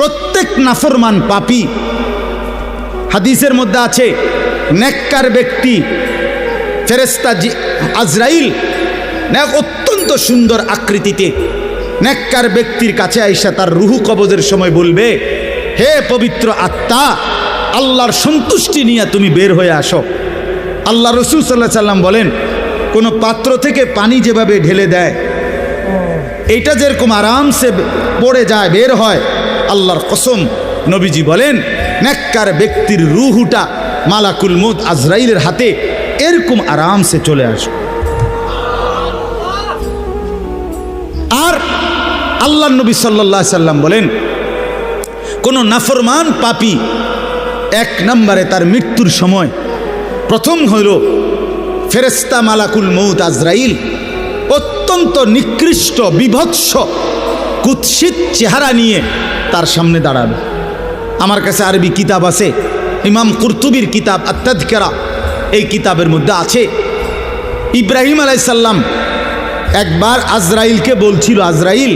প্রত্যেক নাফরমান পাপী, হাদিসের মধ্যে আছে নেককার ব্যক্তি ফেরেশতা আজরাইল অত্যন্ত সুন্দর আকৃতিতে নেককার ব্যক্তির কাছে আইসা তার রুহু কবজের সময় বলবে, হে পবিত্র আত্মা, আল্লাহর সন্তুষ্টি নিয়ে তুমি বের হয়ে আসো। আল্লাহ রসুল সাল্লাল্লাহু আলাইহি সাল্লাম বলেন, কোনো পাত্র থেকে পানি যেভাবে ঢেলে দেয় এইটা যেরকম আরামসে পড়ে যায় বের হয়, আল্লাহর কসম নবীজি বলেন নেককার ব্যক্তির রুহুটা মালাকুল মউত আজরাইলের হাতে এরকম আরামসে চলে আসে। আর আল্লাহ নবী সাল্লাল্লাহু আলাইহি সাল্লাম বলেন, কোন নাফরমান পাপী এক নম্বরে তার মৃত্যুর সময় প্রথম হইল ফেরেশতা মালাকুল মউত আজরাইল অত্যন্ত নিকৃষ্ট বিভৎস কুৎসিত চেহারা নিয়ে তার সামনে দাঁড়াবে। আমার কাছে আরবি কিতাব আছে, ইমাম কুরতুবির কিতাব আত-তাযকিরা, এই কিতাবের মধ্যে আছে ইব্রাহিম আলাইহিস সালাম একবার আজরাইলকে বলছিল, আজরাইল,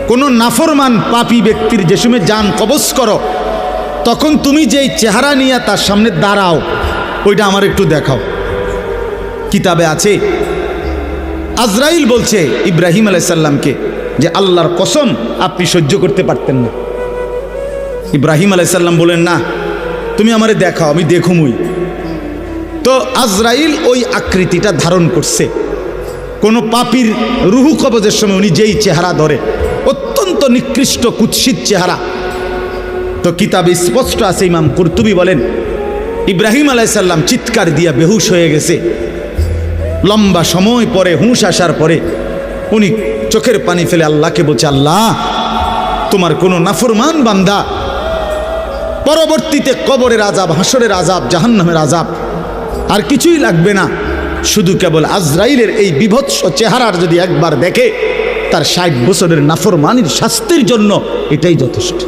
কোনো নাফরমান পাপী ব্যক্তির যে সময় জান কবজ করো তখন তুমি যেই চেহারা নিয়ে তার সামনে দাঁড়াও ওইটা আমার একটু দেখাও। কিতাবে আছে আজরাইল বলছে ইব্রাহিম আলাইহিস সালামকে যে আল্লাহর কসম আপনি সহ্য করতে পারতেন না। ইব্রাহিম আলাইহিস সালাম বলেন, না তুমি আমারে দেখাও, আমি দেখুমই। তো আজরাইল ওই আকৃতিটা ধারণ করছে। কোনো পাপীর রুহু কবজের সময় উনি যেই চেহারা ধরে অত্যন্ত নিকৃষ্ট কুৎসিত চেহারা। তো কিতাবে স্পষ্ট আছে, ইমাম কুরতুবী বলেন ইব্রাহিম আলাইহিস সালাম চিৎকার দিয়া বেহুশ হয়ে গেছে। লম্বা সময় পরে হুঁশ আসার পরে উনি চোখের পানি ফেলে আল্লাহকে বলছে, আল্লাহ, তোমার কোনো নাফরমান বান্দা পরবর্তীতে কবরের আযাব, হাসরের আযাব, জাহান্নামের আযাব আর কিছুই লাগবে না, শুধু কেবল আজরাইলের এই বিভৎস চেহারার যদি একবার দেখে তার 60 বছরের নাফরমানির শাস্তির জন্য এটাই যথেষ্ট।